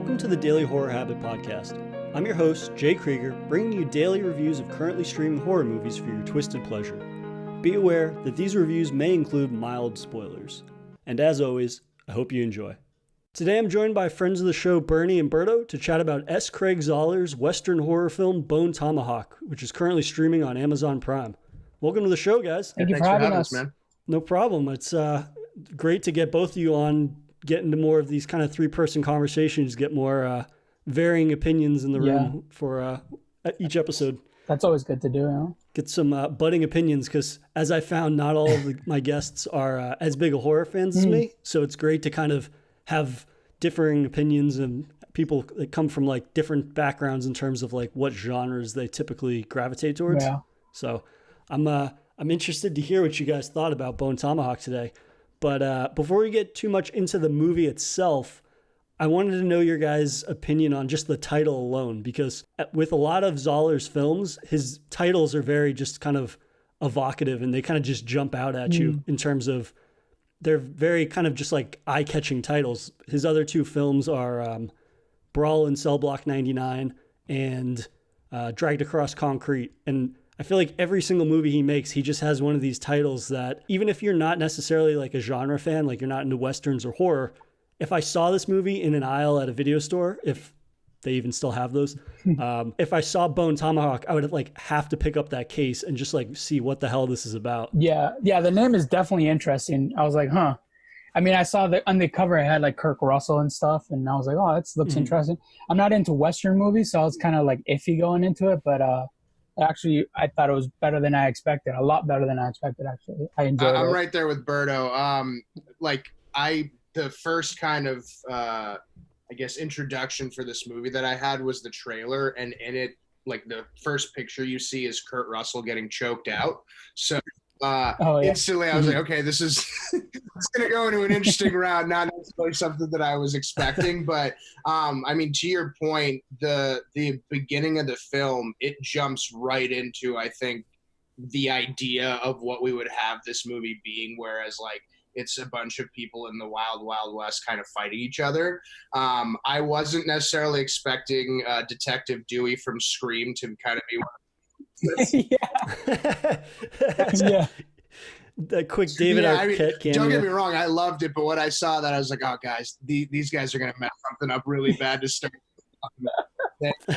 Welcome to the Daily Horror Habit Podcast. I'm your host, Jay Krieger, bringing you daily reviews of currently streaming horror movies for your twisted pleasure. Be aware that these reviews may include mild spoilers. And as always, I hope you enjoy. Today I'm joined by friends of the show Bernie and Berto to chat about S. Craig Zahler's Western horror film Bone Tomahawk, which is currently streaming on Amazon Prime. Welcome to the show, guys. Thank you for having us, man. No problem. It's great to get both of you on, get into more of these kind of three-person conversations, get more varying opinions in the room for each episode. That's always good to do, you know? Get some budding opinions, because as I found, not all of my guests are as big a horror fans as me, so it's great to kind of have differing opinions and people that come from like different backgrounds in terms of like what genres they typically gravitate towards. Yeah. So I'm interested to hear what you guys thought about Bone Tomahawk today. But before we get too much into the movie itself, I wanted to know your guys' opinion on just the title alone, because with a lot of Zahler's films, his titles are very just kind of evocative and they kind of just jump out at you in terms of they're very kind of just like eye-catching titles. His other two films are Brawl in Cell Block 99 and Dragged Across Concrete. And I feel like every single movie he makes, he just has one of these titles that even if you're not necessarily like a genre fan, like you're not into Westerns or horror, if I saw this movie in an aisle at a video store, if they even still have those, if I saw Bone Tomahawk, I would like have to pick up that case and just like see what the hell this is about. Yeah, the name is definitely interesting. I was like, huh. I mean, I saw on the cover it had like Kirk Russell and stuff, and I was like, oh, that looks interesting. I'm not into Western movies, so I was kind of like iffy going into it, but actually, I thought it was better than I expected. A lot better than I expected, actually. I enjoyed it. I'm right there with Berto. The first kind of, introduction for this movie that I had was the trailer. And in it, like, the first picture you see is Kurt Russell getting choked out. So instantly I was like, okay, this is it's going to go into an interesting route, not necessarily something that I was expecting. But, to your point, the beginning of the film, it jumps right into, I think, the idea of what we would have this movie being, whereas, like, it's a bunch of people in the wild, wild west kind of fighting each other. I wasn't necessarily expecting Detective Dewey from Scream to kind of be one Yeah. That quick David Arquette cameo. Don't get me wrong, I loved it, but when I saw that, I was like, oh, guys, these guys are going to mess something up really bad to start.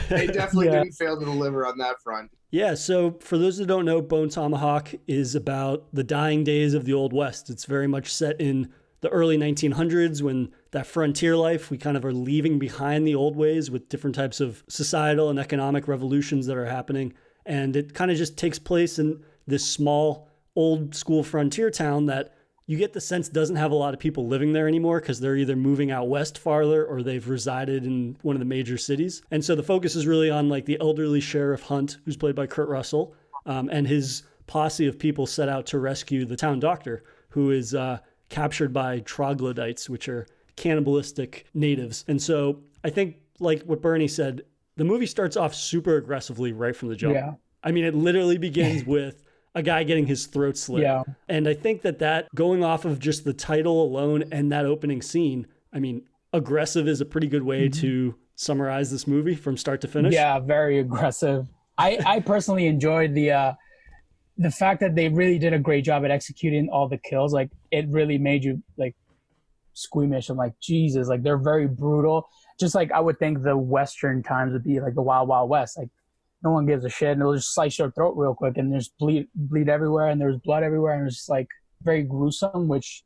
They definitely didn't fail to deliver on that front. Yeah, so for those that don't know, Bone Tomahawk is about the dying days of the Old West. It's very much set in the early 1900s when that frontier life, we kind of are leaving behind the old ways with different types of societal and economic revolutions that are happening. And it kind of just takes place in this small, old school frontier town that you get the sense doesn't have a lot of people living there anymore because they're either moving out west farther or they've resided in one of the major cities. And so the focus is really on like the elderly Sheriff Hunt, who's played by Kurt Russell, and his posse of people set out to rescue the town doctor, who is captured by troglodytes, which are cannibalistic natives. And so I think, like what Bernie said, the movie starts off super aggressively right from the jump. Yeah. I mean, it literally begins with a guy getting his throat slit. Yeah. And I think that going off of just the title alone and that opening scene, I mean, aggressive is a pretty good way to summarize this movie from start to finish. Yeah, very aggressive. I personally enjoyed the fact that they really did a great job at executing all the kills. Like, it really made you like squeamish and like, Jesus, like they're very brutal. Just like I would think the Western times would be like the Wild Wild West. Like, no one gives a shit, and they'll just slice your throat real quick, and there's bleed everywhere, and there's blood everywhere, and it's just like very gruesome, which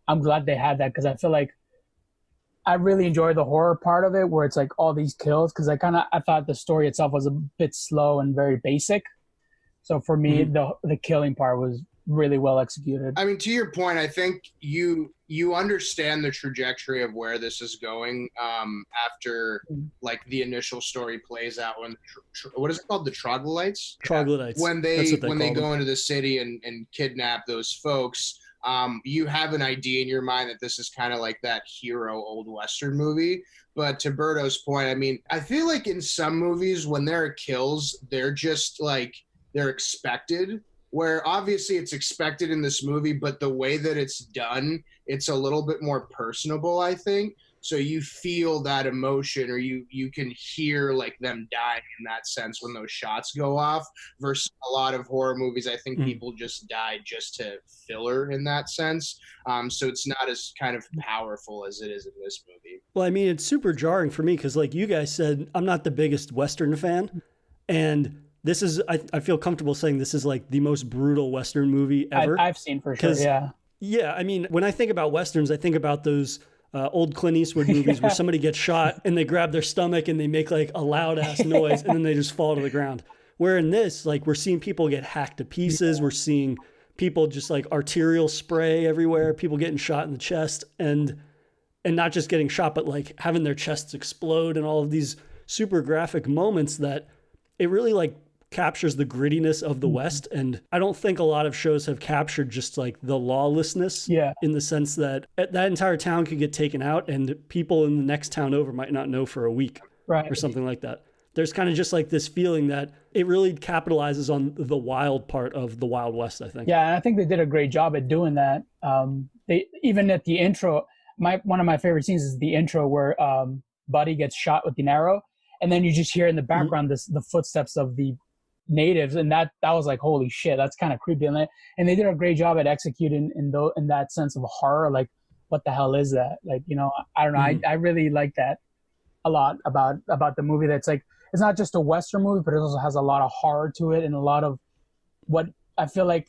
I'm glad they had that, because I feel like I really enjoy the horror part of it, where it's like all these kills, because I thought the story itself was a bit slow and very basic. So for me, the killing part was really well executed. I mean, to your point, I think you understand the trajectory of where this is going after like the initial story plays out when what is it called, the troglodytes? Troglodytes. When they go into the city and kidnap those folks, you have an idea in your mind that this is kind of like that hero old Western movie. But to Berto's point, I mean, I feel like in some movies when there are kills, they're just like they're expected. Where obviously it's expected in this movie, but the way that it's done, it's a little bit more personable, I think. So you feel that emotion, or you can hear like them dying in that sense when those shots go off, versus a lot of horror movies, I think people just die just to filler in that sense. So it's not as kind of powerful as it is in this movie. Well, I mean, it's super jarring for me because, like you guys said, I'm not the biggest Western fan. And this is, I feel comfortable saying this is like the most brutal Western movie ever. I've seen for sure, yeah. Yeah, I mean, when I think about Westerns, I think about those old Clint Eastwood movies where somebody gets shot and they grab their stomach and they make like a loud ass noise and then they just fall to the ground. Where in this, like, we're seeing people get hacked to pieces. We're seeing people just like arterial spray everywhere, people getting shot in the chest, and not just getting shot, but like having their chests explode, and all of these super graphic moments that it really like captures the grittiness of the West. And I don't think a lot of shows have captured just like the lawlessness, in the sense that that entire town could get taken out and people in the next town over might not know for a week, or something like that. There's kind of just like this feeling that it really capitalizes on the wild part of the Wild West, I think. Yeah, and I think they did a great job at doing that. They even at the intro, one of my favorite scenes is the intro where Buddy gets shot with an arrow, and then you just hear in the background the footsteps of the natives, and that was like, holy shit, that's kind of creepy. And they did a great job at executing in that sense of horror. Like, what the hell is that? Like, you know, I don't know. I really like that a lot about the movie. That's like, it's not just a Western movie, but it also has a lot of horror to it, and a lot of what I feel like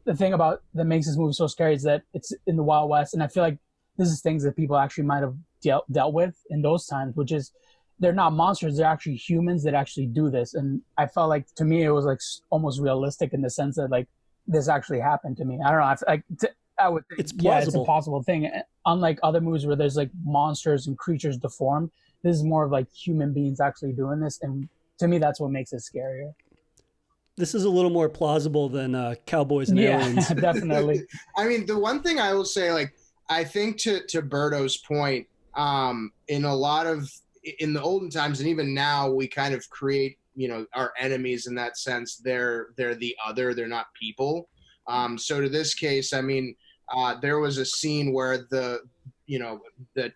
the thing about that makes this movie so scary is that it's in the Wild West, and I feel like this is things that people actually might have dealt with in those times, which is they're not monsters, they're actually humans that actually do this. And I felt like, to me, it was like almost realistic in the sense that like this actually happened to me. I don't know. I would think, it's plausible. Yeah, it's a possible thing. Unlike other movies where there's like monsters and creatures deformed, this is more of like human beings actually doing this. And to me, that's what makes it scarier. This is a little more plausible than Cowboys and Aliens. Yeah, definitely. I mean, the one thing I will say, like, I think to Berto's point, in the olden times and even now, we kind of create, you know, our enemies in that sense. They're the other, they're not people. So to this case, I mean, there was a scene where the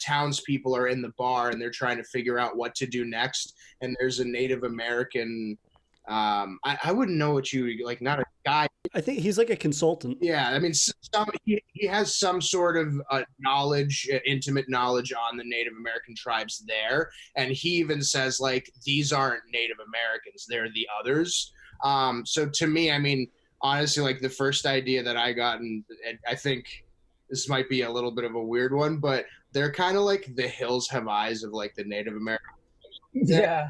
townspeople are in the bar and they're trying to figure out what to do next. And there's a Native American, I wouldn't know what you like, not a guy. I think he's like a consultant. Yeah, I mean, he has some sort of knowledge, intimate knowledge on the Native American tribes there, and he even says like, these aren't Native Americans, they're the others. So to me, I mean, honestly, like the first idea that I got, and I think this might be a little bit of a weird one, but they're kind of like the Hills Have Eyes of like the Native American. Yeah.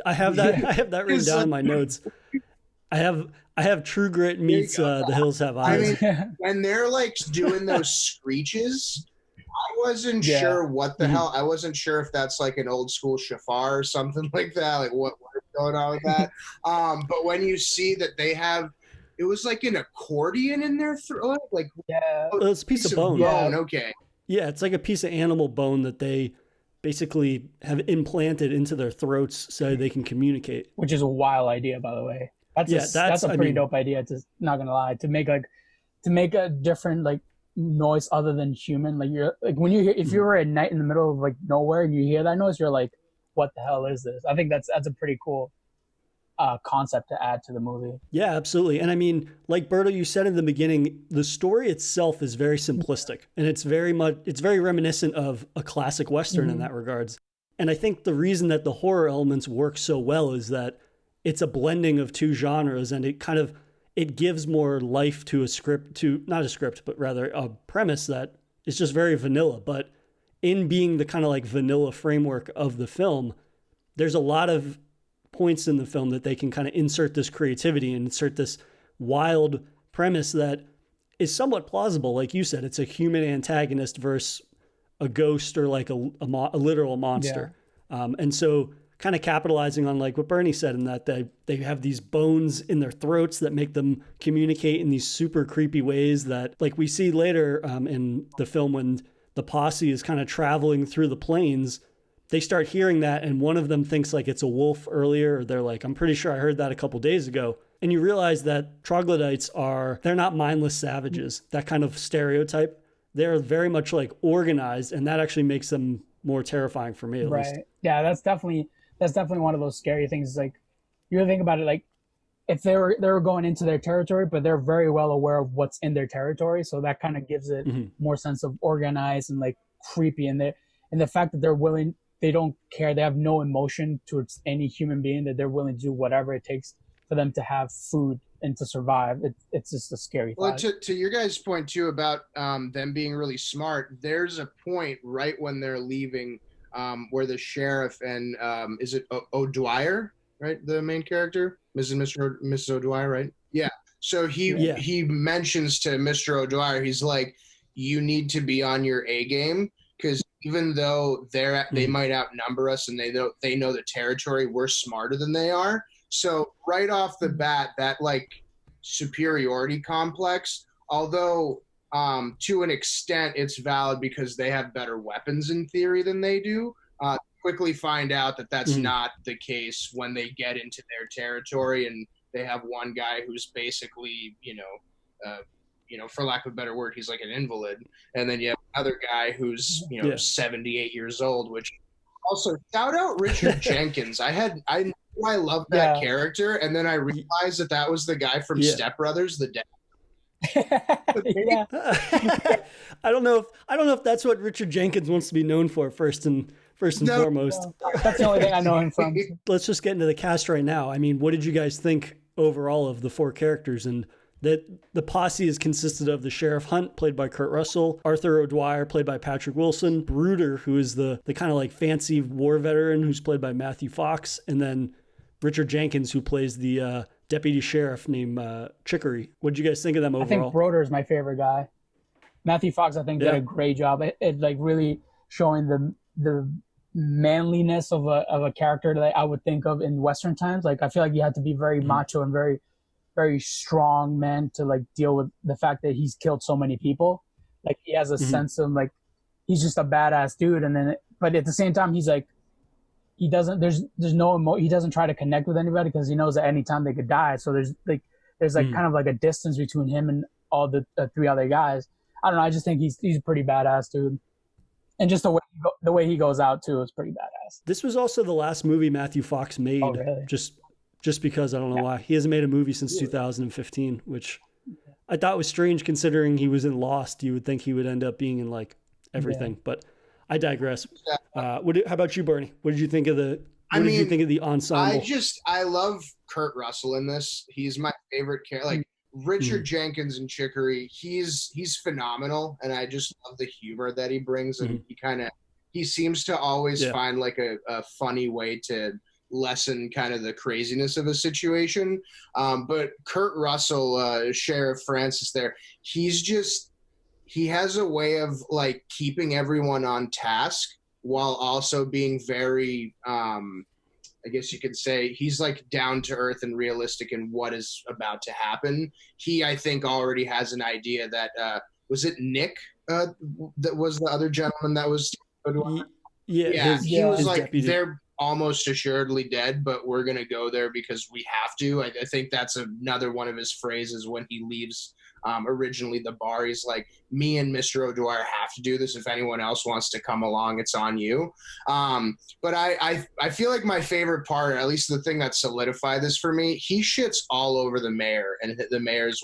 I have that. Yeah. I have that written down in my notes. I have True Grit meets The Hills Have Eyes. I mean, when they're like doing those screeches, I wasn't sure what the hell. I wasn't sure if that's like an old school shafar or something like that. Like what is going on with that? But when you see that they have, it was like an accordion in their throat. Like, well, it's a piece of bone. Okay. Yeah, it's like a piece of animal bone that they basically have implanted into their throats so they can communicate. Which is a wild idea, by the way. That's a pretty dope idea. Not gonna lie, to make a different like noise other than human. Like you're like when you hear, if you were at night in the middle of like nowhere and you hear that noise, you're like, what the hell is this? I think that's a pretty cool concept to add to the movie. Yeah, absolutely. And I mean, like Berto, you said in the beginning, the story itself is very simplistic, and it's very reminiscent of a classic Western in that regards. And I think the reason that the horror elements work so well is that it's a blending of two genres, and it gives more life to not a script, but rather a premise that is just very vanilla. But in being the kind of like vanilla framework of the film, there's a lot of points in the film that they can kind of insert this creativity and insert this wild premise that is somewhat plausible. Like you said, it's a human antagonist versus a ghost or like a literal monster. Yeah. And so kind of capitalizing on like what Bernie said, in that they have these bones in their throats that make them communicate in these super creepy ways that like we see later in the film when the posse is kind of traveling through the plains. They start hearing that, and one of them thinks like it's a wolf earlier. Or they're like, I'm pretty sure I heard that a couple days ago. And you realize that troglodytes they're not mindless savages, that kind of stereotype. they're very much like organized, and that actually makes them more terrifying for me at least. Yeah, that's definitely one of those scary things. Like, you think about it, like if they were going into their territory, but they're very well aware of what's in their territory, so that kind of gives it more sense of organized and like creepy. And the fact that they're willing, they don't care, they have no emotion towards any human being, that they're willing to do whatever it takes for them to have food and to survive. It's just a scary thought. Well, to your guys' point too about them being really smart, there's a point right when they're leaving where the sheriff and is it O'Dwyer, right? The main character, Mrs. O'Dwyer, right? Yeah. So he mentions to Mr. O'Dwyer, he's like, you need to be on your A game, because even though they might outnumber us and they know the territory, we're smarter than they are. So right off the bat, that like superiority complex, although to an extent it's valid because they have better weapons in theory than they do, quickly find out that that's not the case when they get into their territory, and they have one guy who's basically, for lack of a better word, he's like an invalid, and then you have another guy who's 78 years old. Which also, shout out Richard Jenkins. I love that character, and then I realized that was the guy from Step Brothers, the dad. I don't know if that's what Richard Jenkins wants to be known for first and foremost. That's the only thing I know him from. Let's just get into the cast right now. I mean, what did you guys think overall of the four characters? And that the posse is consisted of the Sheriff Hunt, played by Kurt Russell, Arthur O'Dwyer, played by Patrick Wilson, Bruder, who is the kind of like fancy war veteran, who's played by Matthew Fox, and then Richard Jenkins, who plays the deputy sheriff named Chicory. What did you guys think of them overall? I think Broder is my favorite guy. Matthew Fox, I think, did a great job. It like really showing the manliness of a character that I would think of in Western times. Like, I feel like you had to be very macho and very, very strong man to like deal with the fact that he's killed so many people. Like, he has a sense of like, he's just a badass dude. And then, but at the same time, he's like, he doesn't try to connect with anybody because he knows at any time they could die. So there's kind of like a distance between him and all the three other guys. I don't know. I just think he's a pretty badass dude. And just the way he goes out too is pretty badass. This was also the last movie Matthew Fox made. Oh, really? Just because I don't know why. He hasn't made a movie since 2015, which I thought was strange considering he was in Lost. You would think he would end up being in like everything, but I digress. How about you, Bernie? What did you think of the ensemble? I love Kurt Russell in this. He's my favorite character. Like, Richard Jenkins and Chicory, he's phenomenal, and I just love the humor that he brings, and he seems to always find like a funny way to lessen kind of the craziness of a situation. But Kurt Russell, Sheriff Francis there, he has a way of like keeping everyone on task while also being very, I guess you could say, he's like down to earth and realistic in what is about to happen. He, I think, already has an idea that, was it Nick that was the other gentleman that was? He was like, deputy. They're almost assuredly dead, but we're going to go there because we have to. I think that's another one of his phrases when he leaves originally the bar. He's like, me and Mr. O'Dwyer have to do this. If anyone else wants to come along, it's on you. But I feel like my favorite part, or at least the thing that solidified this for me, he shits all over the mayor, and the mayor's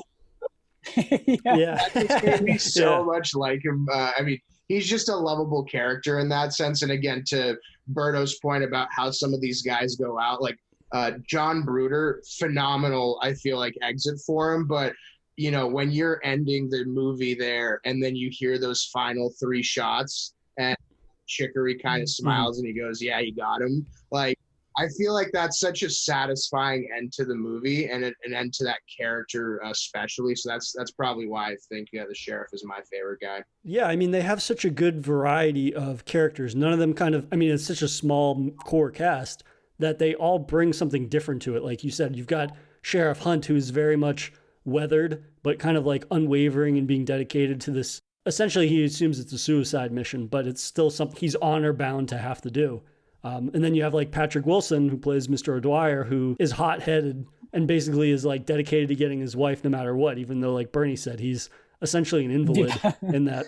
that just made me so much like him. I mean, he's just a lovable character in that sense. And again, to Berto's point about how some of these guys go out, like John Bruder, phenomenal, I feel like, exit for him. But, when you're ending the movie there and then you hear those final three shots and Chicory kind of smiles and he goes, yeah, you got him. Like, I feel like that's such a satisfying end to the movie and an end to that character especially. So that's probably why I think the sheriff is my favorite guy. Yeah, I mean, they have such a good variety of characters. None of them it's such a small core cast that they all bring something different to it. Like you said, you've got Sheriff Hunt, who is very much weathered, but kind of like unwavering and being dedicated to this. Essentially, he assumes it's a suicide mission, but it's still something he's honor bound to have to do. And then you have like Patrick Wilson, who plays Mr. O'Dwyer, who is hot-headed and basically is like dedicated to getting his wife no matter what, even though, like Bernie said, he's essentially an invalid in that.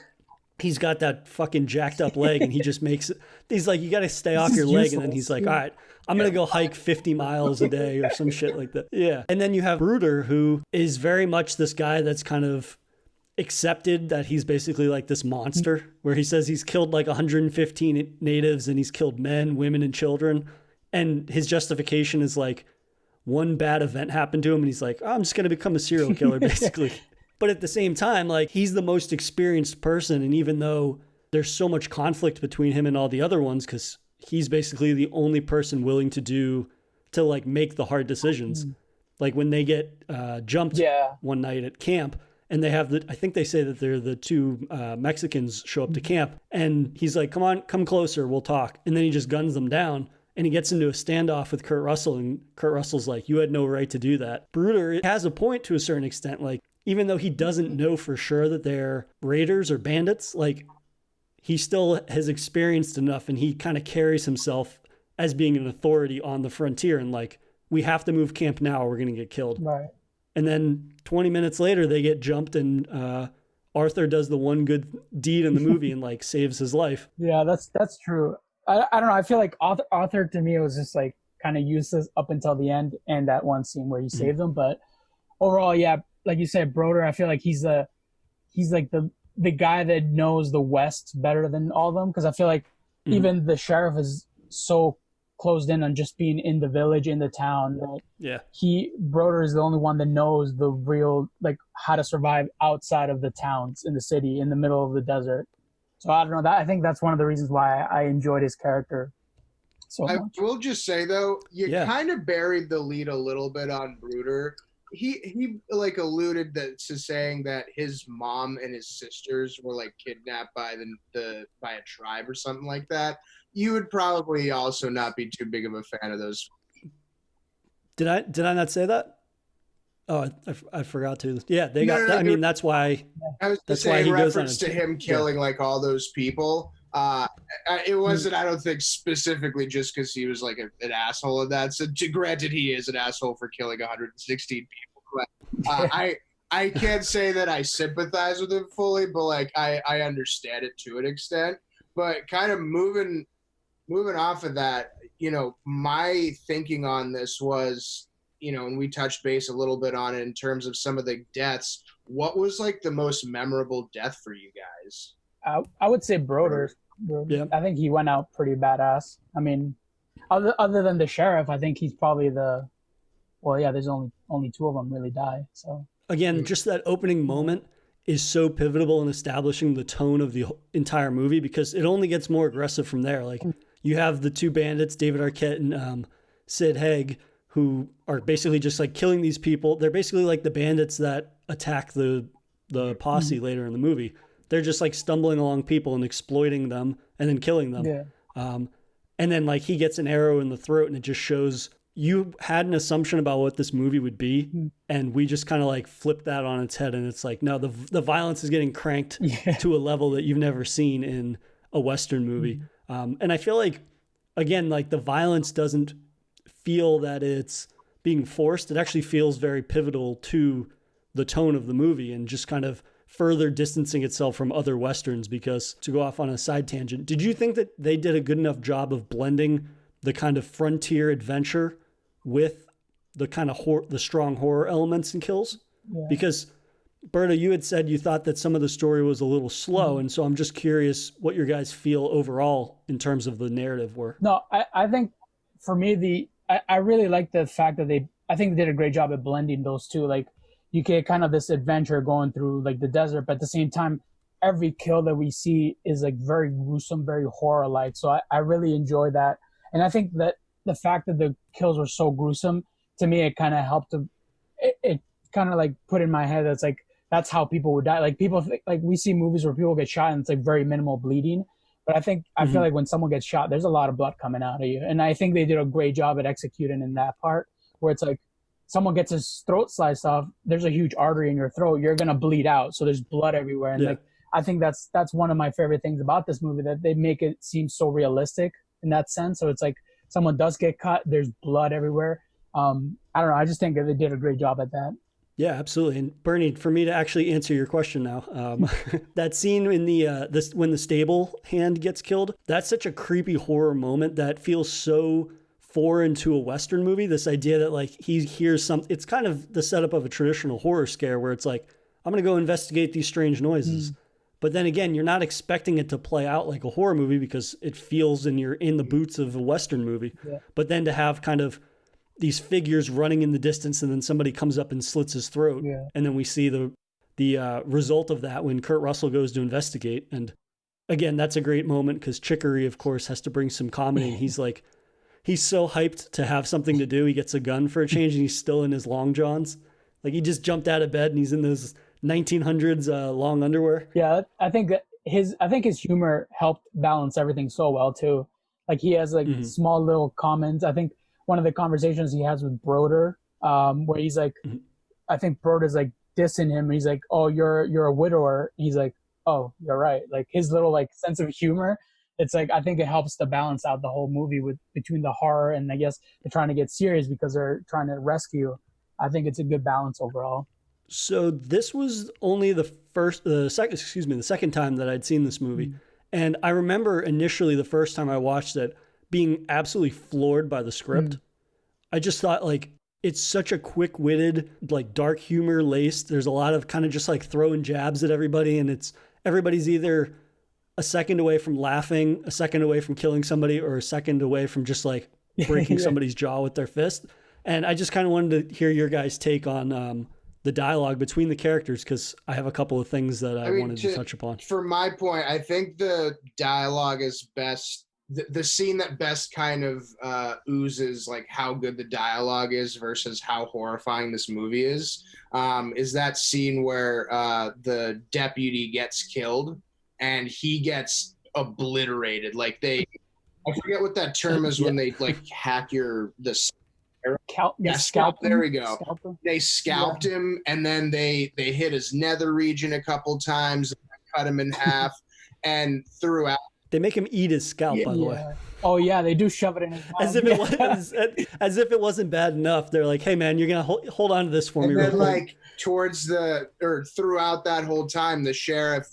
he's got that fucking jacked up leg, and he just makes it. He's like, you got to stay off your leg, and then he's like, all right, I'm gonna go hike 50 miles a day or some shit like that. Yeah. And then you have Bruder, who is very much this guy that's kind of accepted that he's basically like this monster, where he says he's killed like 115 natives and he's killed men, women, and children. And his justification is like, one bad event happened to him, and he's like, oh, I'm just going to become a serial killer, basically. But at the same time, like, he's the most experienced person. And even though there's so much conflict between him and all the other ones, because he's basically the only person willing to like make the hard decisions. Like when they get jumped one night at camp, and they have I think they say that they're the two Mexicans show up to camp, and he's like, come on, come closer, we'll talk. And then he just guns them down, and he gets into a standoff with Kurt Russell, and Kurt Russell's like, you had no right to do that. Bruder has a point to a certain extent. Like, even though he doesn't know for sure that they're raiders or bandits, like, he still has experienced enough, and he kind of carries himself as being an authority on the frontier, and like, we have to move camp now or we're going to get killed. Right. And then 20 minutes later, they get jumped, and Arthur does the one good deed in the movie and like saves his life. Yeah, that's true. I don't know. I feel like Arthur to me was just like kind of useless up until the end and that one scene where he saved them. But overall, yeah, like you said, Broder, I feel like he's like the guy that knows the West better than all of them, because I feel like even the sheriff is so closed in on just being in the village, in the town. Broder is the only one that knows the real, like, how to survive outside of the towns, in the city, in the middle of the desert. So I don't know, I think that's one of the reasons why I enjoyed his character so much. I will just say though, you kind of buried the lead a little bit on Bruder. He like alluded to saying that his mom and his sisters were like kidnapped by by a tribe or something like that. You would probably also not be too big of a fan of those. Did I not say that? Oh, I forgot to. Yeah, they got. No, I mean, that's why. I was just saying, reference to him killing like all those people. It wasn't, I don't think, specifically just because he was like an asshole in that. So, granted, he is an asshole for killing 116 people. But I can't say that I sympathize with him fully, but like I understand it to an extent. But kind of moving off of that, you know, my thinking on this was, you know, and we touched base a little bit on it in terms of some of the deaths. What was like the most memorable death for you guys? I would say Broder. Yeah. I think he went out pretty badass. I mean, other than the sheriff, I think he's probably there's only two of them really die. So again, just that opening moment is so pivotal in establishing the tone of the entire movie, because it only gets more aggressive from there. Like, you have the two bandits, David Arquette and Sid Haig, who are basically just like killing these people. They're basically like the bandits that attack the posse later in the movie. They're just like stumbling along people and exploiting them and then killing them. Yeah. And then like he gets an arrow in the throat, and it just shows you had an assumption about what this movie would be. And we just kind of like flipped that on its head. And it's like, no, the violence is getting cranked to a level that you've never seen in a Western movie. And I feel like, again, like the violence doesn't feel that it's being forced. It actually feels very pivotal to the tone of the movie, and just kind of further distancing itself from other Westerns. Because, to go off on a side tangent, did you think that they did a good enough job of blending the kind of frontier adventure with the kind of the strong horror elements and kills? Yeah. Because Berta, you had said you thought that some of the story was a little slow. And so I'm just curious what your guys feel overall in terms of the narrative were. No, I think for me, I really like the fact that I think they did a great job at blending those two. Like, you get kind of this adventure going through like the desert, but at the same time, every kill that we see is like very gruesome, very horror-like. So I really enjoy that. And I think that the fact that the kills were so gruesome, to me, it kind of helped it kind of like put in my head that's like, that's how people would die. Like, people think, like, we see movies where people get shot and it's like very minimal bleeding. But I feel like when someone gets shot, there's a lot of blood coming out of you. And I think they did a great job at executing in that part, where it's like someone gets his throat sliced off, there's a huge artery in your throat, you're going to bleed out. So there's blood everywhere. And like, I think that's one of my favorite things about this movie, that they make it seem so realistic in that sense. So it's like someone does get cut, there's blood everywhere. I don't know. I just think that they did a great job at that. Yeah, absolutely. And Bernie, for me to actually answer your question now, that scene in the when the stable hand gets killed, that's such a creepy horror moment that feels so foreign to a Western movie. This idea that like he hears it's kind of the setup of a traditional horror scare where it's like, I'm going to go investigate these strange noises. But then again, you're not expecting it to play out like a horror movie because it feels and you're in the boots of a Western movie. Yeah. But then to have kind of these figures running in the distance and then somebody comes up and slits his throat. Yeah. And then we see the result of that when Kurt Russell goes to investigate. And again, that's a great moment because Chicory, of course, has to bring some comedy. He's like, he's so hyped to have something to do. He gets a gun for a change and he's still in his long johns. Like he just jumped out of bed and he's in those 1900s long underwear. Yeah, I think his humor helped balance everything so well too. Like he has like small little comments. I think one of the conversations he has with Broder, where he's like, I think Broder's like dissing him. He's like, "Oh, you're a widower." He's like, "Oh, you're right." Like his little like sense of humor. It's like I think it helps to balance out the whole movie between the horror and I guess they're trying to get serious because they're trying to rescue. I think it's a good balance overall. So this was only the second time that I'd seen this movie, and I remember initially the first time I watched it, being absolutely floored by the script. I just thought like it's such a quick-witted, like dark humor laced. There's a lot of kind of just like throwing jabs at everybody, and everybody's either a second away from laughing, a second away from killing somebody, or a second away from just like breaking somebody's jaw with their fist. And I just kind of wanted to hear your guys' take on the dialogue between the characters because I have a couple of things that I wanted to touch upon. For my point, I think the dialogue is best. The scene that best kind of oozes like how good the dialogue is versus how horrifying this movie is that scene where the deputy gets killed and he gets obliterated. Like I forget what that term is when they like hack the scalp. There we go. They scalped him and then they hit his nether region a couple times, cut him in half, and throughout. They make him eat his scalp, by the way. Oh yeah, they do shove it in his mouth. As if it wasn't bad enough. They're like, "Hey man, you're gonna hold on to this for me." And then like throughout that whole time, the sheriff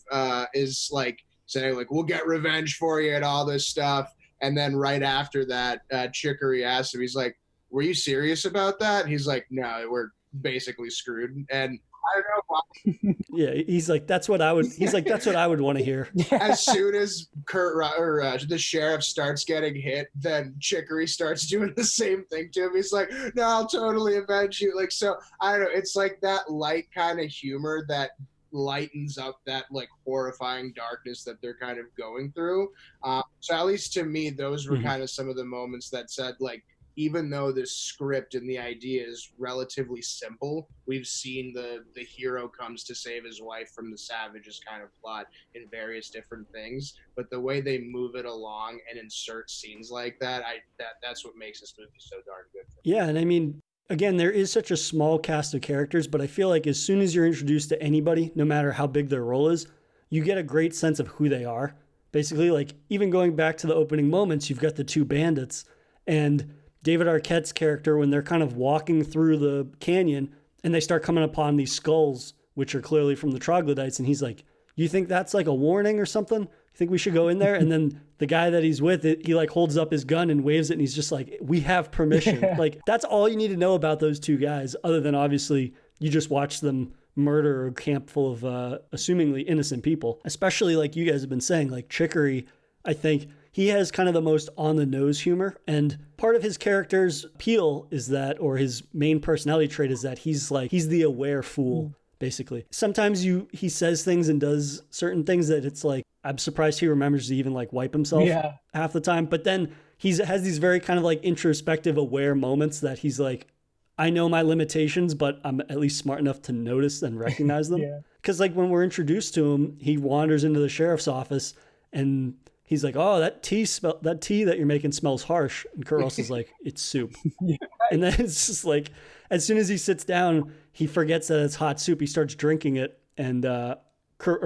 is like saying like, "We'll get revenge for you" and all this stuff. And then right after that, Chicory asks him, he's like, "Were you serious about that?" And he's like, "No, we're basically screwed." And I don't know why. Yeah, he's like, that's what I would want to hear. As soon as the sheriff starts getting hit, then Chicory starts doing the same thing to him. He's like, "No, I'll totally avenge you." Like, so I don't know. It's like that light kind of humor that lightens up that like horrifying darkness that they're kind of going through. So at least to me, those were kind of some of the moments that said like, even though the script and the idea is relatively simple, we've seen the hero comes to save his wife from the savages kind of plot in various different things. But the way they move it along and insert scenes like that's what makes this movie so darn good. Yeah, and I mean, again, there is such a small cast of characters, but I feel like as soon as you're introduced to anybody, no matter how big their role is, you get a great sense of who they are. Basically, like even going back to the opening moments, you've got the two bandits and David Arquette's character when they're kind of walking through the canyon and they start coming upon these skulls, which are clearly from the troglodytes. And he's like, "You think that's like a warning or something? You think we should go in there?" And then the guy that he's with, he like holds up his gun and waves it. And he's just like, "We have permission." Yeah. Like that's all you need to know about those two guys, other than obviously you just watch them murder a camp full of assumingly innocent people, especially like you guys have been saying, like Chicory, I think he has kind of the most on the nose humor. And part of his character's appeal is that, or his main personality trait is that he's the aware fool, basically. Sometimes he says things and does certain things that it's like, I'm surprised he remembers to even like wipe himself half the time. But then he has these very kind of like introspective aware moments that he's like, I know my limitations, but I'm at least smart enough to notice and recognize them. Because like when we're introduced to him, he wanders into the sheriff's office and he's like, "Oh, that tea that you're making smells harsh." And Kurt Russell's like, "It's soup." And then it's just like, as soon as he sits down, he forgets that it's hot soup. He starts drinking it. And Kurt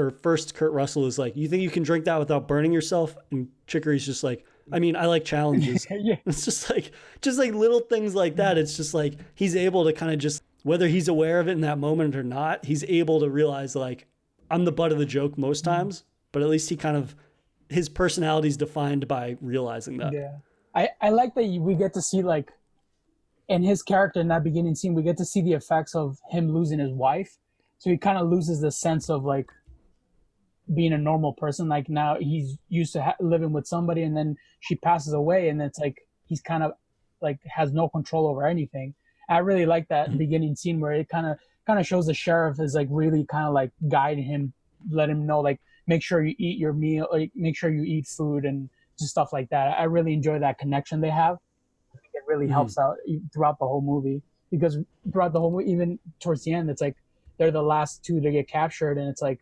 Russell is like, "You think you can drink that without burning yourself?" And Chicory's just like, "I mean, I like challenges." It's just like little things like that. It's just like, he's able to kind of just whether he's aware of it in that moment or not, he's able to realize like I'm the butt of the joke most times, but at least he kind of, his personality is defined by realizing that. Yeah. I like that we get to see like in his character in that beginning scene, we get to see the effects of him losing his wife. So he kind of loses the sense of like being a normal person. Like now he's used to living with somebody and then she passes away and it's like he's kind of like has no control over anything. I really like that beginning scene where it kind of shows the sheriff is like really kind of like guiding him, let him know like make sure you eat your meal, like make sure you eat food and just stuff like that. I really enjoy that connection they have. I think it really helps out throughout the whole movie, because throughout the whole movie, even towards the end, it's like they're the last two to get captured and it's like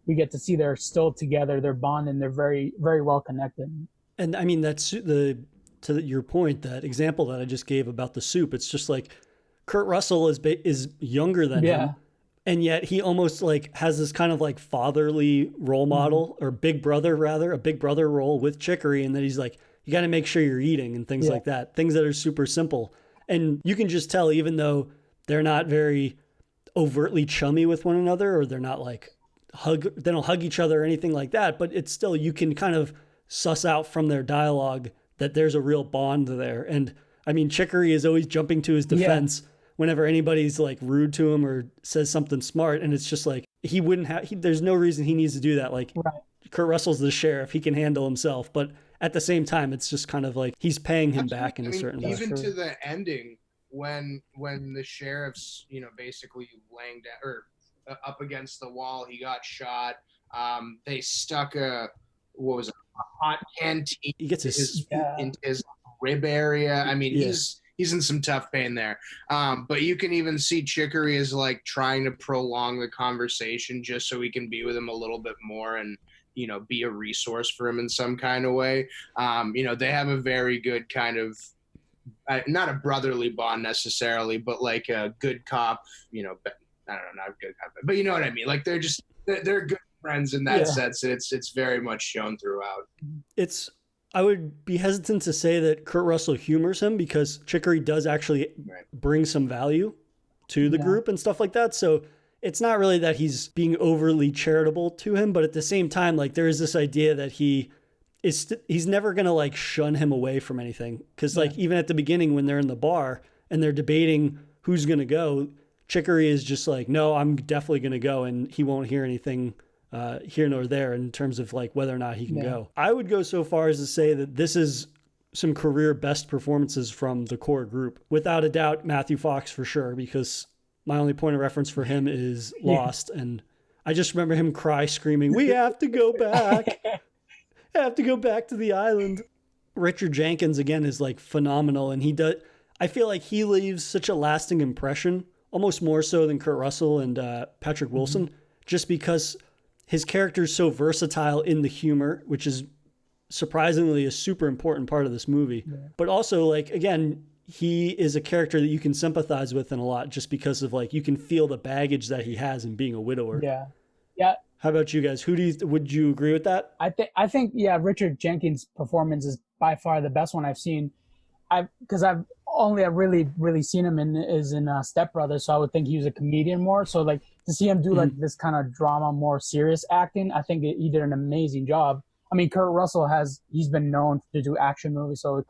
we get to see they're still together, they're bonding, they're very, very well connected. And I mean, that's to your point, that example that I just gave about the soup. It's just like Kurt Russell is younger than him, and yet he almost like has this kind of like fatherly role model or big brother, rather a big brother role with Chicory, and that he's like, you got to make sure you're eating and things like that, things that are super simple. And you can just tell, even though they're not very overtly chummy with one another, or they're not like they don't hug each other or anything like that, but it's still, you can kind of suss out from their dialogue that there's a real bond there. And I mean, Chicory is always jumping to his defense whenever anybody's like rude to him or says something smart. And it's just like, he wouldn't have, there's no reason he needs to do that. Like Kurt Russell's the sheriff, he can handle himself. But at the same time, it's just kind of like he's paying him back in a certain way. Even to the ending, when the sheriff's, basically laying down or up against the wall, he got shot. They stuck a hot canteen. He gets into his rib area. I mean, he's in some tough pain there. But you can even see Chicory is like trying to prolong the conversation just so he can be with him a little bit more and be a resource for him in some kind of way. They have a very good kind of not a brotherly bond necessarily, but like a good cop. I don't know, not a good cop, but you know what I mean. Like they're good friends in that sense, and it's very much shown throughout. I would be hesitant to say that Kurt Russell humors him, because Chicory does actually bring some value to the group and stuff like that. So it's not really that he's being overly charitable to him, but at the same time, like there is this idea that he's never going to like shun him away from anything. Cause like even at the beginning when they're in the bar and they're debating who's going to go, Chicory is just like, no, I'm definitely going to go. And he won't hear anything here nor there in terms of like whether or not he can go. I would go so far as to say that this is some career best performances from the core group. Without a doubt, Matthew Fox for sure, because my only point of reference for him is Lost. And I just remember him screaming, we have to go back. I have to go back to the island. Richard Jenkins, again, is like phenomenal. And I feel like he leaves such a lasting impression, almost more so than Kurt Russell and Patrick Wilson, just because his character is so versatile in the humor, which is surprisingly a super important part of this movie. Yeah. But also, like, again, he is a character that you can sympathize with in a lot, just because of like, you can feel the baggage that he has in being a widower. Yeah. Yeah. How about you guys? Would you agree with that? I think, Richard Jenkins' performance is by far the best one I've seen. Because I've really seen him in Step Brothers, so I would think he was a comedian more. So like to see him do like this kind of drama, more serious acting, I think he did an amazing job. I mean, Kurt Russell he's been known to do action movies, so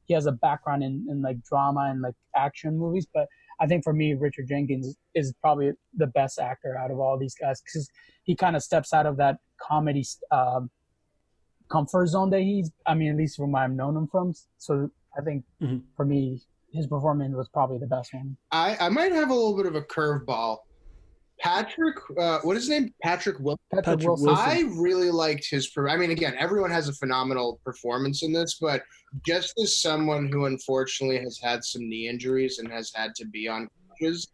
he has a background in like drama and like action movies. But I think for me, Richard Jenkins is probably the best actor out of all these guys, because he kind of steps out of that comedy comfort zone that at least from where I've known him from. So I think for me, his performance was probably the best one. I might have a little bit of a curveball. Patrick, what is his name? Patrick Wilson. Patrick Wilson. I really liked his. Again, everyone has a phenomenal performance in this, but just as someone who unfortunately has had some knee injuries and has had to be on crutches,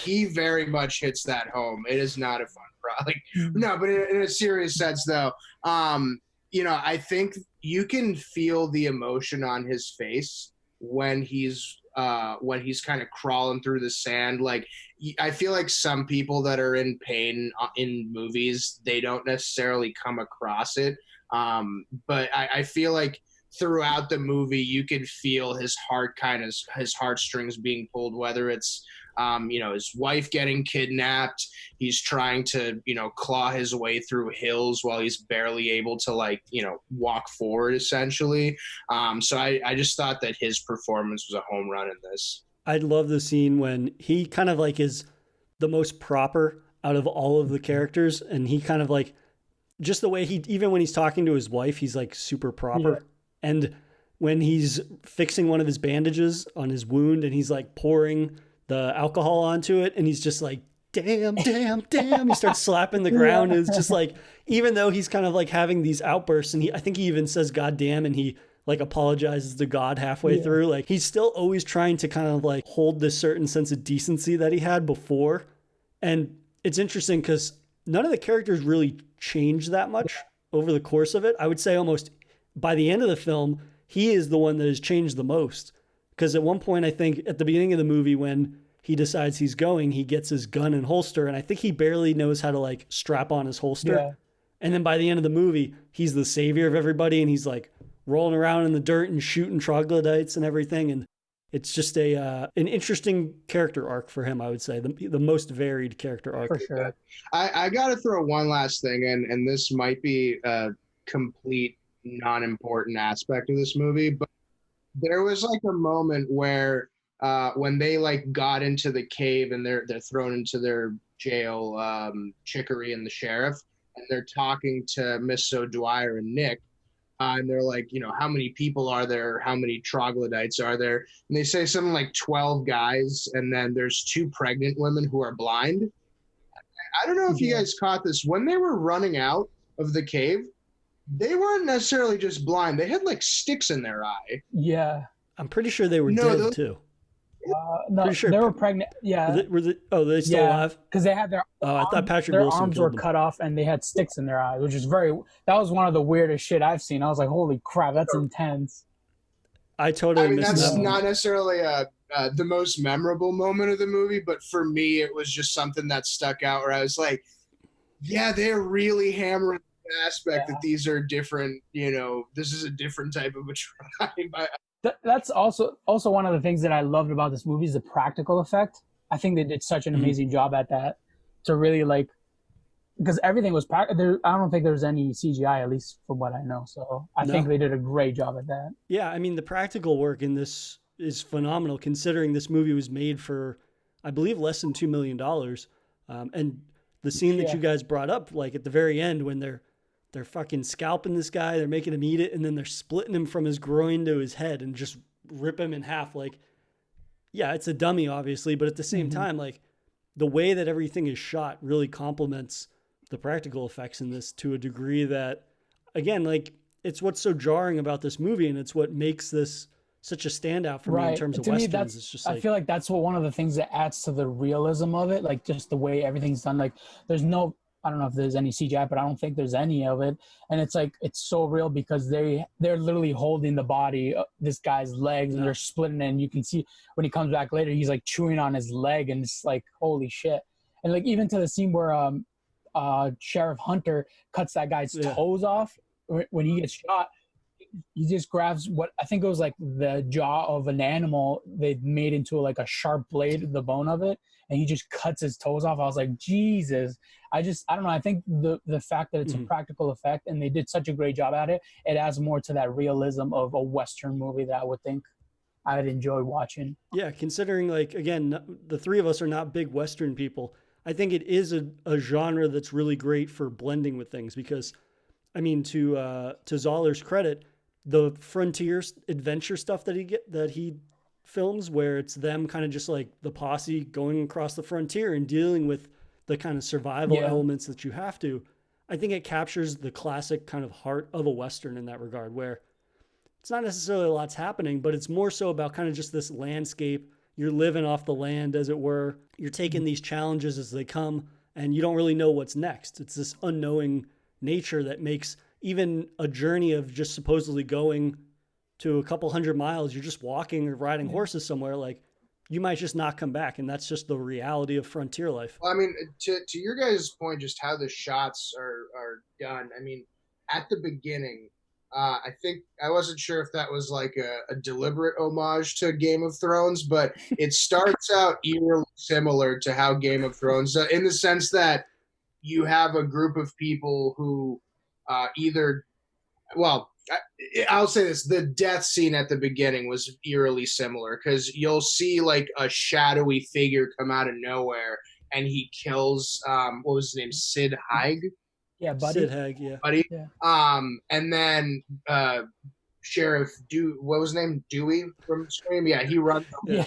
he very much hits that home. It is not a fun product. No, but in a serious sense, though, I think you can feel the emotion on his face when he's kind of crawling through the sand. Like, I feel like some people that are in pain in movies, they don't necessarily come across it. But I feel like throughout the movie, you can feel his heart his heartstrings being pulled, whether it's, his wife getting kidnapped. He's trying to, claw his way through hills while he's barely able to walk forward essentially. So I just thought that his performance was a home run in this. I love the scene when he kind of like is the most proper out of all of the characters. And he kind of like, just the way even when he's talking to his wife, he's like super proper. Yeah. And when he's fixing one of his bandages on his wound and he's like pouring the alcohol onto it and he's just like, damn. He starts slapping the ground. Yeah. It's just like, even though he's kind of like having these outbursts and I think he even says, God damn. And he like apologizes to God halfway through. Like he's still always trying to kind of like hold this certain sense of decency that he had before. And it's interesting because none of the characters really change that much over the course of it. I would say almost by the end of the film, he is the one that has changed the most. Because at one point, I think at the beginning of the movie, when he decides he's going, he gets his gun and holster. And I think he barely knows how to like strap on his holster. Yeah. And then by the end of the movie, he's the savior of everybody. And he's like rolling around in the dirt and shooting troglodytes and everything. And it's just an interesting character arc for him, I would say. The most varied character arc. For sure. I got to throw one last thing in, and this might be a complete non-important aspect of this movie, but there was like a moment where when they like got into the cave and they're thrown into their jail, Chicory and the sheriff, and they're talking to Miss O'Dwyer and Nick. And they're like, how many people are there? How many troglodytes are there? And they say something like 12 guys. And then there's 2 pregnant women who are blind. I don't know if you guys caught this. When they were running out of the cave, they weren't necessarily just blind. They had like sticks in their eye. Yeah. I'm pretty sure they were dead too. No, sure. They were pregnant. Yeah. Were they still alive? Because they had their I thought Patrick their Wilson arms were them. cut off and they had sticks in their eyes, which is that was one of the weirdest shit I've seen. I was like, holy crap, that's intense. I mean, that's that. Not necessarily the most memorable moment of the movie, but for me, it was just something that stuck out where I was like, yeah, they're really hammering the aspect that these are different, this is a different type of a tribe. That's also one of the things that I loved about this movie is the practical effect. I think they did such an amazing job at that to really like, because everything was practical. I don't think there's any CGI, at least from what I know. So I think they did a great job at that. Yeah, I mean, the practical work in this is phenomenal considering this movie was made for, I believe, less than $2 million. And the scene that you guys brought up, like at the very end when they're fucking scalping this guy, they're making him eat it, and then they're splitting him from his groin to his head and just rip him in half. Like, yeah, it's a dummy, obviously, but at the same time, like, the way that everything is shot really complements the practical effects in this to a degree that, again, like, it's what's so jarring about this movie, and it's what makes this such a standout for me in terms of Westerns. It's just like, I feel like that's one of the things that adds to the realism of it, like just the way everything's done. Like, there's no... I don't know if there's any CGI, but I don't think there's any of it. And it's like, it's so real because they're literally holding the body, this guy's legs, and they're splitting it. And you can see when he comes back later, he's like chewing on his leg, and it's like, holy shit. And like, even to the scene where Sheriff Hunter cuts that guy's toes off when he gets shot, he just grabs what I think it was like the jaw of an animal they made into like a sharp blade, the bone of it, and he just cuts his toes off. I was like, Jesus. I don't know. I think the fact that it's a practical effect and they did such a great job at it, it adds more to that realism of a Western movie that I would think I'd enjoy watching. Yeah, considering, like, again, the three of us are not big Western people. I think it is a genre that's really great for blending with things because, I mean, to Zoller's credit, the frontier adventure stuff that he films, where it's them kind of just like the posse going across the frontier and dealing with the kind of survival elements that you have to, I think it captures the classic kind of heart of a Western in that regard, where it's not necessarily a lot's happening, but it's more so about kind of just this landscape. You're living off the land, as it were. You're taking these challenges as they come, and you don't really know what's next. It's this unknowing nature that makes even a journey of just supposedly going to a couple hundred miles, you're just walking or riding horses somewhere, like, you might just not come back, and that's just the reality of frontier life. Well, I mean, to your guys' point, just how the shots are done. I mean, at the beginning, I think I wasn't sure if that was like a deliberate homage to Game of Thrones, but it starts out eerily similar to how Game of Thrones, in the sense that you have a group of people who either, well, I'll say this: the death scene at the beginning was eerily similar because you'll see like a shadowy figure come out of nowhere, and he kills what was his name, Sid Haig. Yeah, Buddy. Sid Haig, yeah. Buddy. Yeah. And then Sheriff what was his name? Dewey from Scream. Yeah, he runs. Yeah.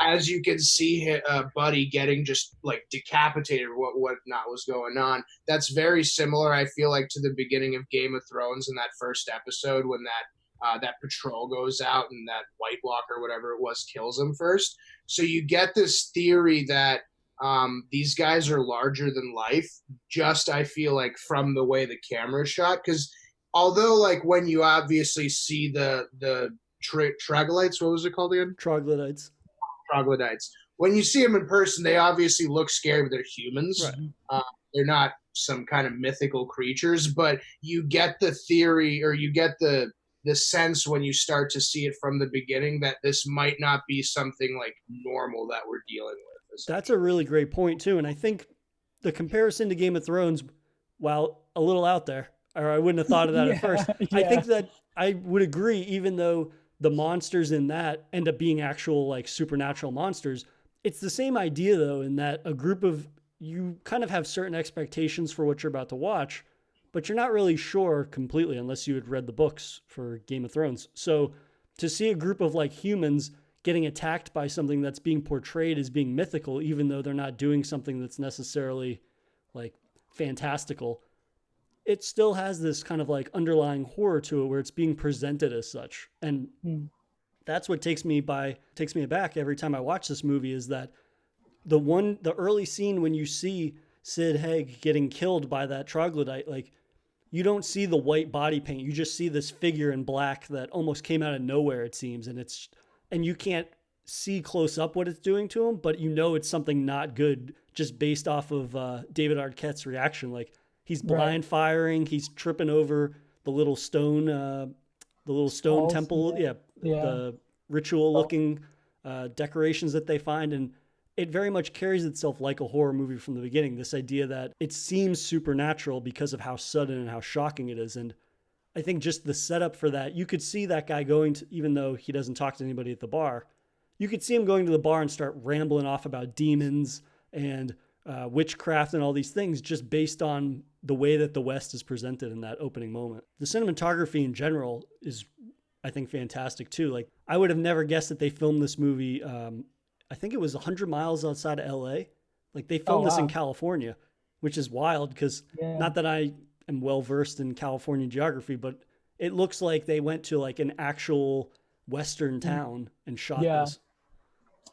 As you can see, Buddy getting just like decapitated. What not was going on? That's very similar. I feel like to the beginning of Game of Thrones in that first episode when that patrol goes out and that White Walker, whatever it was, kills him first. So you get this theory that these guys are larger than life. Just I feel like from the way the camera is shot, because although like when you obviously see the troglodytes, what was it called again? Troglodytes. When you see them in person, they obviously look scary, but they're humans. Right. They're not some kind of mythical creatures, but you get the theory, or you get the sense when you start to see it from the beginning that this might not be something like normal that we're dealing with. That's a really great point too. And I think the comparison to Game of Thrones, while a little out there, or I wouldn't have thought of that at first. Yeah. I think that I would agree, even though the monsters in that end up being actual like supernatural monsters. It's the same idea though, in that a group of, you kind of have certain expectations for what you're about to watch, but you're not really sure completely unless you had read the books for Game of Thrones. So to see a group of like humans getting attacked by something that's being portrayed as being mythical, even though they're not doing something that's necessarily like fantastical, it still has this kind of like underlying horror to it where it's being presented as such. And that's what takes me aback every time I watch this movie, is that the early scene when you see Sid Haig getting killed by that troglodyte, like you don't see the white body paint. You just see this figure in black that almost came out of nowhere, it seems. And you can't see close up what it's doing to him, but you know it's something not good just based off of David Arquette's reaction. Like he's blind firing, he's tripping over the little stone temple, the ritual looking decorations that they find, and it very much carries itself like a horror movie from the beginning. This idea that it seems supernatural because of how sudden and how shocking it is. And I think just the setup for that, you could see that guy going to, even though he doesn't talk to anybody at the bar, you could see him going to the bar and start rambling off about demons and witchcraft and all these things, just based on the way that the West is presented in that opening moment. The cinematography in general is, I think, fantastic too. Like I would have never guessed that they filmed this movie. I think it was 100 miles outside of LA. Like they filmed this in California, which is wild because not that I am well versed in California geography, but it looks like they went to like an actual Western town and shot this.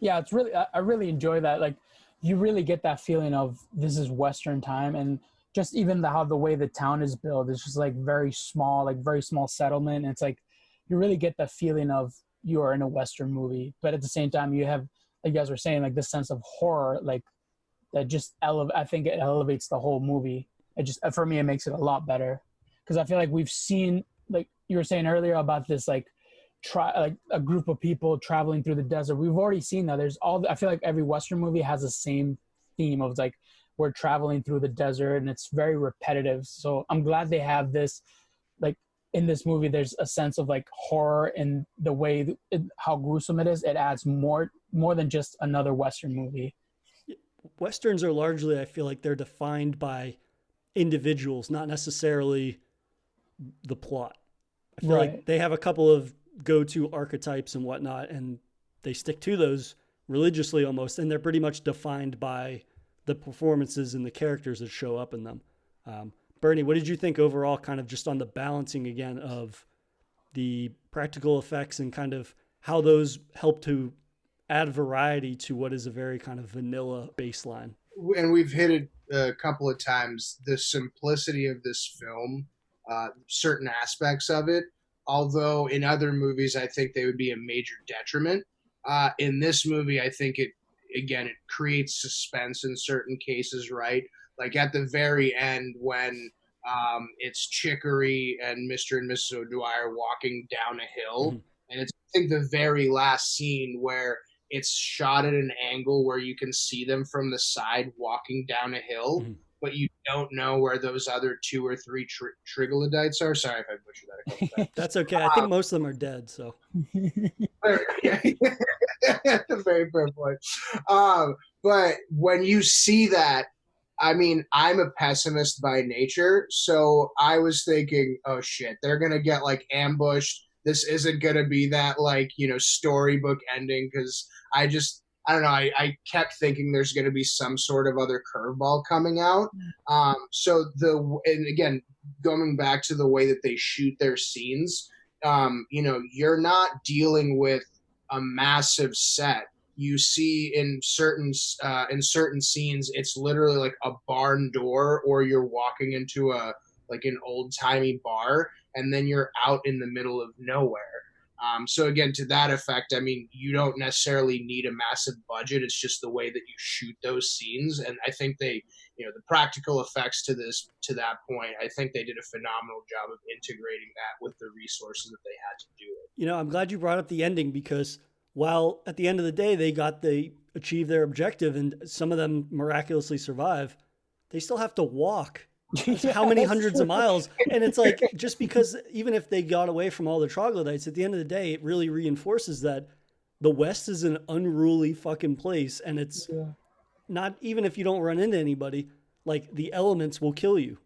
Yeah, it's really, I really enjoy that. Like you really get that feeling of this is Western time, and just even how the way the town is built is just like very small settlement. And it's like, you really get the feeling of you are in a Western movie, but at the same time you have, like you guys were saying, like this sense of horror, like that just I think it elevates the whole movie. It just, for me, it makes it a lot better. Cause I feel like we've seen, like you were saying earlier about this, like a group of people traveling through the desert. We've already seen that. I feel like every Western movie has the same theme of like, we're traveling through the desert, and it's very repetitive. So I'm glad they have this, like in this movie, there's a sense of like horror in the way how gruesome it is. It adds more than just another Western movie. Westerns are largely, I feel like they're defined by individuals, not necessarily the plot. I feel like they have a couple of go-to archetypes and whatnot, and they stick to those religiously almost, and they're pretty much defined by the performances and the characters that show up in them. Bernie, what did you think overall, kind of just on the balancing again of the practical effects and kind of how those help to add variety to what is a very kind of vanilla baseline? And we've hit it a couple of times, the simplicity of this film, certain aspects of it, although in other movies I think they would be a major detriment. In this movie, I think it creates suspense in certain cases, right? Like at the very end when It's Chicory and Mr. and Mrs. O'Dwyer walking down a hill. Mm-hmm. And it's, I think, the very last scene where it's shot at an angle where you can see them from the side walking down a hill, Mm-hmm. but you don't know where those other 2 or 3 triglycerides are. Sorry if I butchered that a couple times. That's okay. I think most of them are dead. So. Very fair point. But when you see that, I mean, I'm a pessimist by nature, so I was thinking, oh shit, they're gonna get like ambushed. This isn't gonna be that like, you know, storybook ending, because I don't know, I kept thinking there's gonna be some sort of other curveball coming out. And again, going back to the way that they shoot their scenes, you know, you're not dealing with a massive set. You see in certain scenes, it's literally like a barn door, or you're walking into a like an old timey bar, and then you're out in the middle of nowhere. So again, to that effect, I mean, you don't necessarily need a massive budget. It's just the way that you shoot those scenes, and I think they, you know, the practical effects to that point, I think they did a phenomenal job of integrating that with the resources that they had to do it. You know, I'm glad you brought up the ending, because while at the end of the day they achieve their objective and some of them miraculously survive, they still have to walk how many hundreds of miles. And it's like, just because even if they got away from all the troglodytes, at the end of the day, it really reinforces that the West is an unruly fucking place. And it's not, even if you don't run into anybody, like the elements will kill you.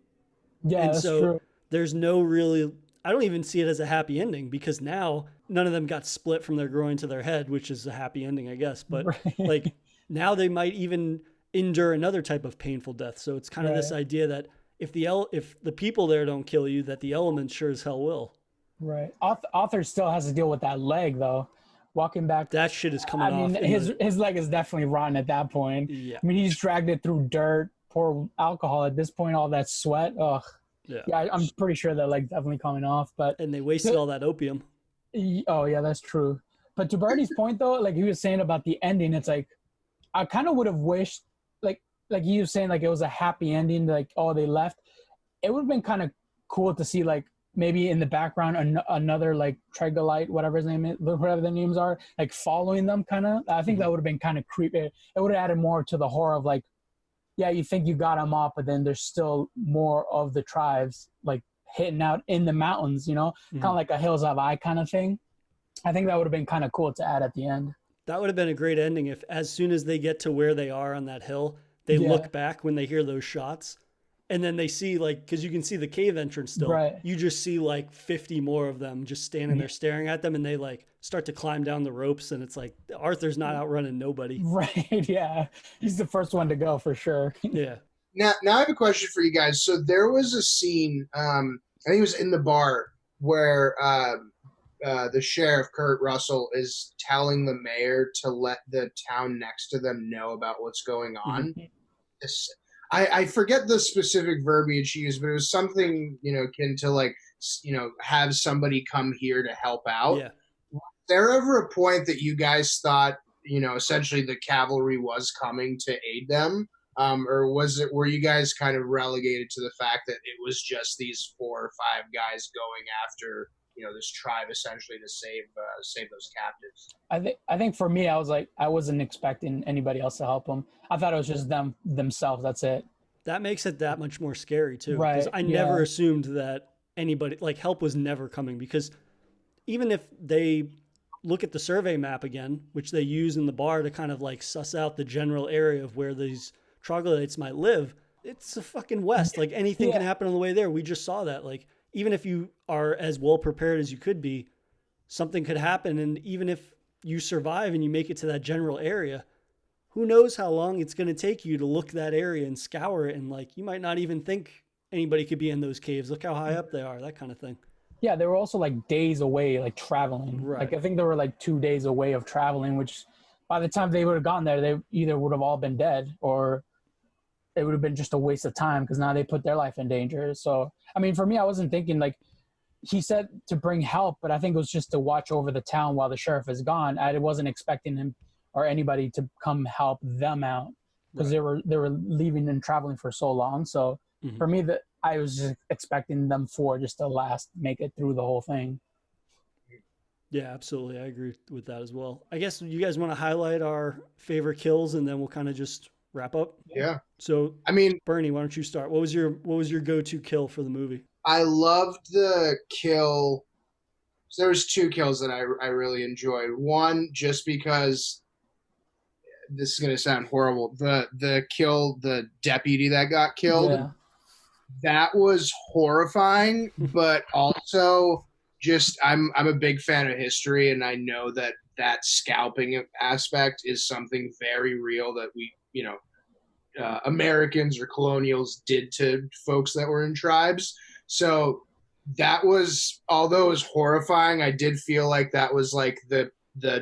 Yeah, and that's so true. There's no really, I don't even see it as a happy ending, because now none of them got split from their groin to their head, which is a happy ending, I guess. But like now they might even endure another type of painful death. So it's kind of this idea that if the people there don't kill you, that the elements sure as hell will. Right. Arthur still has to deal with that leg though. Walking back, that shit is coming off. I mean, his leg is definitely rotten at that point. Yeah. I mean, he's dragged it through dirt, pour alcohol at this point, all that sweat. Ugh. Yeah, I'm pretty sure that leg's definitely coming off. And they wasted all that opium. Oh yeah, that's true. But to Bernie's point though, like he was saying about the ending, it's like I kind of would have wished, like he was saying, like it was a happy ending, like oh they left. It would have been kind of cool to see like maybe in the background another like troglodyte, whatever the names are, like following them kind of. I think that would have been kind of creepy. It would have added more to the horror of like, yeah, you think you got them off, but then there's still more of the tribes like hitting out in the mountains, you know, kind of like a Hills Have Eye kind of thing. I think that would have been kind of cool to add at the end. That would have been a great ending if, as soon as they get to where they are on that hill, they look back when they hear those shots, and then they see, like, because you can see the cave entrance still. Right. You just see like 50 more of them just standing there staring at them, and they like start to climb down the ropes, and it's like Arthur's not outrunning nobody. Right. Yeah. He's the first one to go for sure. Yeah. Now I have a question for you guys. So there was a scene, I think it was in the bar, where the sheriff, Kurt Russell, is telling the mayor to let the town next to them know about what's going on. I forget the specific verbiage he used, but it was something, you know, akin to like, you know, have somebody come here to help out. Yeah. Was there ever a point that you guys thought, you know, essentially the cavalry was coming to aid them? Or were you guys kind of relegated to the fact that it was just these 4 or 5 guys going after, you know, this tribe essentially to save those captives? I think for me, I was like, I wasn't expecting anybody else to help them. I thought it was just themselves. That's it. That makes it that much more scary too. Right. Because I never assumed that anybody, like, help was never coming, because even if they look at the survey map again, which they use in the bar to kind of like suss out the general area of where these troglodytes might live, it's the fucking West. Like anything can happen on the way there. We just saw that. Like, even if you are as well prepared as you could be, something could happen. And even if you survive and you make it to that general area, who knows how long it's going to take you to look that area and scour it. And like, you might not even think anybody could be in those caves. Look how high up they are, that kind of thing. Yeah, they were also like days away, like traveling. Right. Like I think they were like 2 days away of traveling, which by the time they would have gotten there, they either would have all been dead or it would have been just a waste of time, because now they put their life in danger. So, I mean, for me, I wasn't thinking like, he said to bring help, but I think it was just to watch over the town while the sheriff is gone. I wasn't expecting him or anybody to come help them out, because they were leaving and traveling for so long. So for me, I was just expecting them four just to make it through the whole thing. Yeah, absolutely. I agree with that as well. I guess you guys want to highlight our favorite kills, and then we'll kind of just wrap up. Yeah. So, I mean, Bernie, why don't you start? What was your go-to kill for the movie? I loved the kill. So there was two kills that I really enjoyed. One, just because this is going to sound horrible. The kill, the deputy that got killed, Yeah. that was horrifying, but also just I'm a big fan of history, and I know that scalping aspect is something very real that we, Americans or colonials did to folks that were in tribes. So that was, although it was horrifying, I did feel like that was like the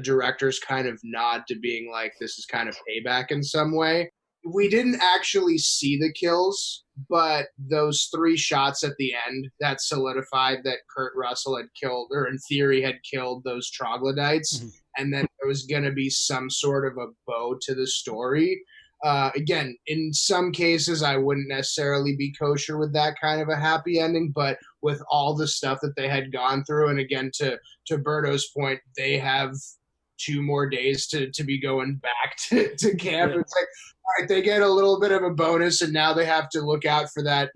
director's kind of nod to being like, this is kind of payback in some way. We didn't actually see the kills, but those three shots at the end that solidified that Kurt Russell had killed, or in theory had killed those troglodytes, and then there was going to be some sort of a bow to the story. Again, in some cases, I wouldn't necessarily be kosher with that kind of a happy ending, but with all the stuff that they had gone through, and again, to Berto's point, they have 2 more days to be going back to camp. Yeah. It's like, all right, they get a little bit of a bonus, and now they have to look out for that,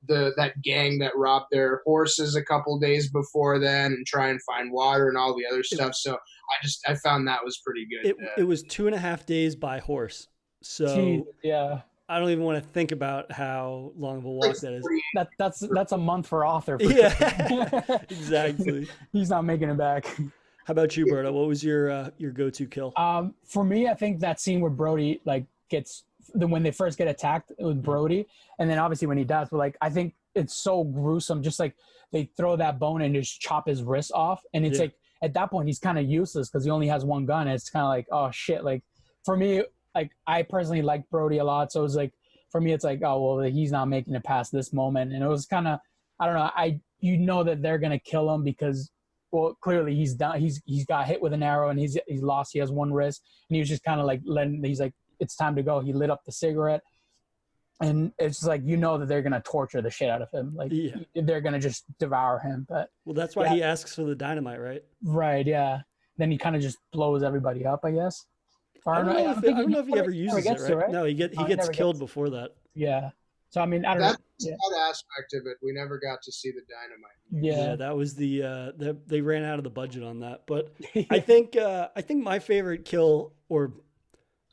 that gang that robbed their horses a couple days before then, and try and find water and all the other stuff. So I found that was pretty good. It was 2.5 days by horse. So Jeez, yeah, I don't even want to think about how long of a walk that is. That's a month for Arthur. Yeah, exactly. He's not making it back. How about you, Berto? What was your go-to kill? For me, I think that scene where Brody when they first get attacked with Brody, and then obviously when he dies, but like I think it's so gruesome. Just like they throw that bone and just chop his wrist off, and it's like at that point he's kind of useless because he only has one gun. And it's kind of like, oh shit. Like for me, like I personally like Brody a lot, so it's like for me it's like, oh well, he's not making it past this moment, and it was kind of, I don't know, that they're gonna kill him because, well, clearly he's done. He's got hit with an arrow and he's lost. He has one wrist, and he was just kind of like he's like, it's time to go. He lit up the cigarette, and it's just like, that they're gonna torture the shit out of him. Like they're gonna just devour him. But that's why he asks for the dynamite, right? Right. Yeah. Then he kind of just blows everybody up, I guess. I don't know if he ever uses it, right? No, he gets killed before that. Yeah. So I mean, I don't know. That aspect of it, we never got to see the dynamite. Yeah, that was they ran out of the budget on that. But I think my favorite kill, or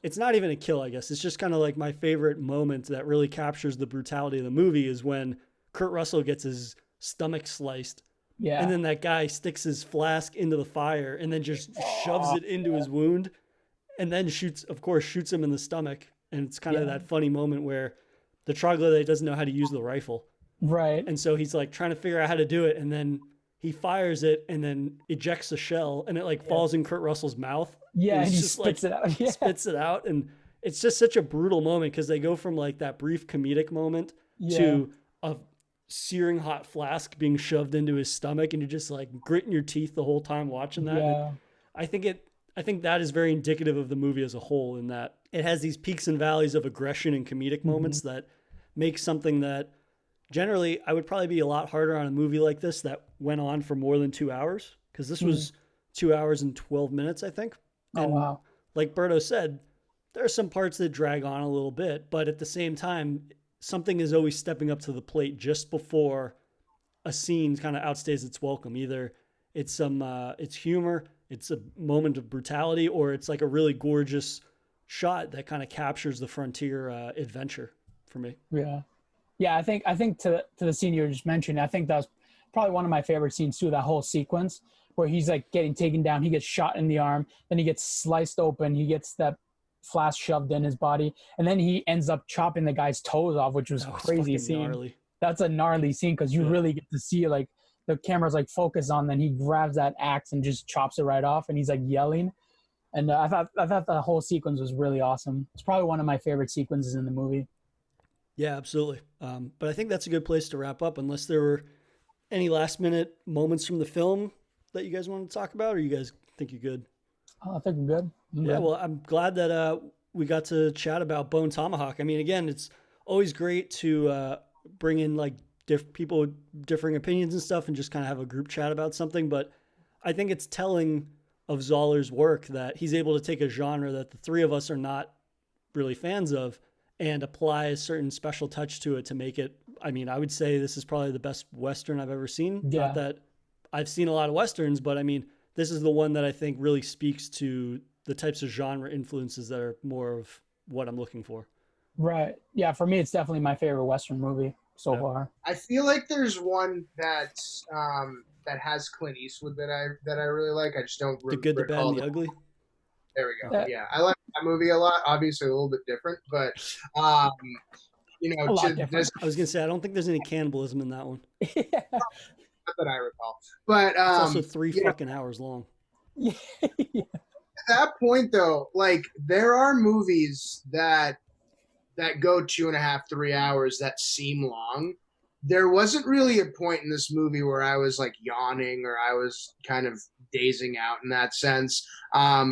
it's not even a kill, I guess, it's just kind of like my favorite moment that really captures the brutality of the movie, is when Kurt Russell gets his stomach sliced. Yeah. And then that guy sticks his flask into the fire and then just shoves it into his wound. And then shoots him in the stomach. And it's kind of that funny moment where the troglodyte doesn't know how to use the rifle. Right. And so he's like trying to figure out how to do it. And then he fires it and then ejects the shell, and it falls in Kurt Russell's mouth. Yeah. And he just spits it out. Yeah. Spits it out. And it's just such a brutal moment because they go from like that brief comedic moment to a searing hot flask being shoved into his stomach. And you're just like gritting your teeth the whole time watching that. Yeah. I think that is very indicative of the movie as a whole, in that it has these peaks and valleys of aggression and comedic moments that make something that generally I would probably be a lot harder on a movie like this that went on for more than 2 hours, because this was 2 hours and 12 minutes, I think. And wow. Like Berto said, there are some parts that drag on a little bit, but at the same time, something is always stepping up to the plate just before a scene kind of outstays its welcome. Either it's it's humor, it's a moment of brutality, or it's like a really gorgeous shot that kind of captures the frontier adventure for me. Yeah. Yeah. I think to the scene you were just mentioning, I think that was probably one of my favorite scenes too, that whole sequence where he's like getting taken down. He gets shot in the arm, then he gets sliced open. He gets that flask shoved in his body, and then he ends up chopping the guy's toes off, which was crazy scene. Gnarly. That's a gnarly scene because you really get to see like the camera's like focused on, then he grabs that axe and just chops it right off, and he's like yelling. And I thought the whole sequence was really awesome. It's probably one of my favorite sequences in the movie. Yeah, absolutely. But I think that's a good place to wrap up, unless there were any last minute moments from the film that you guys want to talk about, or you guys think you're good? I think I'm good. Well, I'm glad that we got to chat about Bone Tomahawk. I mean, again, it's always great to bring in like people with differing opinions and stuff and just kind of have a group chat about something. But I think it's telling of Zoller's work that he's able to take a genre that the three of us are not really fans of and apply a certain special touch to it to make it. I mean, I would say this is probably the best Western I've ever seen. Yeah. Not that I've seen a lot of Westerns, but I mean, this is the one that I think really speaks to the types of genre influences that are more of what I'm looking for. Right. Yeah. For me, it's definitely my favorite Western movie so far. I feel like there's one that has Clint Eastwood that I really like. I just don't. The Good, the Bad, and the Ugly. There we go. Yeah, I like that movie a lot. Obviously, a little bit different, but you know, I was gonna say I don't think there's any cannibalism in that one. Yeah. Not that I recall, but it's also 3 fucking hours long. Yeah. At that point, though, like there are movies that go 2.5, 3 hours that seem long. There wasn't really a point in this movie where I was like yawning or I was kind of dazing out in that sense.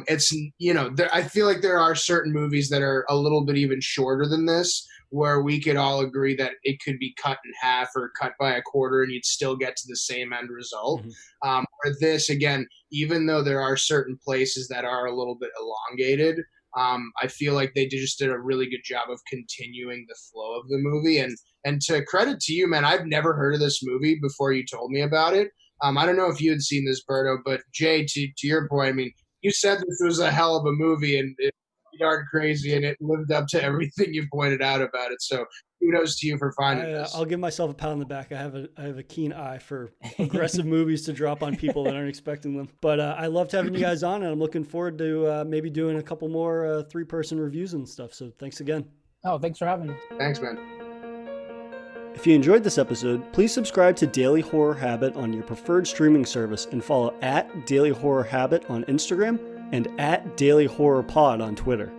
It's, you know, I feel like there are certain movies that are a little bit even shorter than this where we could all agree that it could be cut in half or cut by a quarter and you'd still get to the same end result. Mm-hmm. Or this, again, even though there are certain places that are a little bit elongated, I feel like they just did a really good job of continuing the flow of the movie. And to credit to you, man, I've never heard of this movie before you told me about it. I don't know if you had seen this, Berto, but Jay, to your point, I mean, you said this was a hell of a movie and it's darn crazy and it lived up to everything you pointed out about it. So kudos to you for finding this. I'll give myself a pat on the back. I have a keen eye for aggressive movies to drop on people that aren't expecting them. But I loved having you guys on, and I'm looking forward to maybe doing a couple more 3-person reviews and stuff. So thanks again. Oh, thanks for having me. Thanks, man. If you enjoyed this episode, please subscribe to Daily Horror Habit on your preferred streaming service and follow @Daily Horror Habit on Instagram and @Daily Horror Pod on Twitter.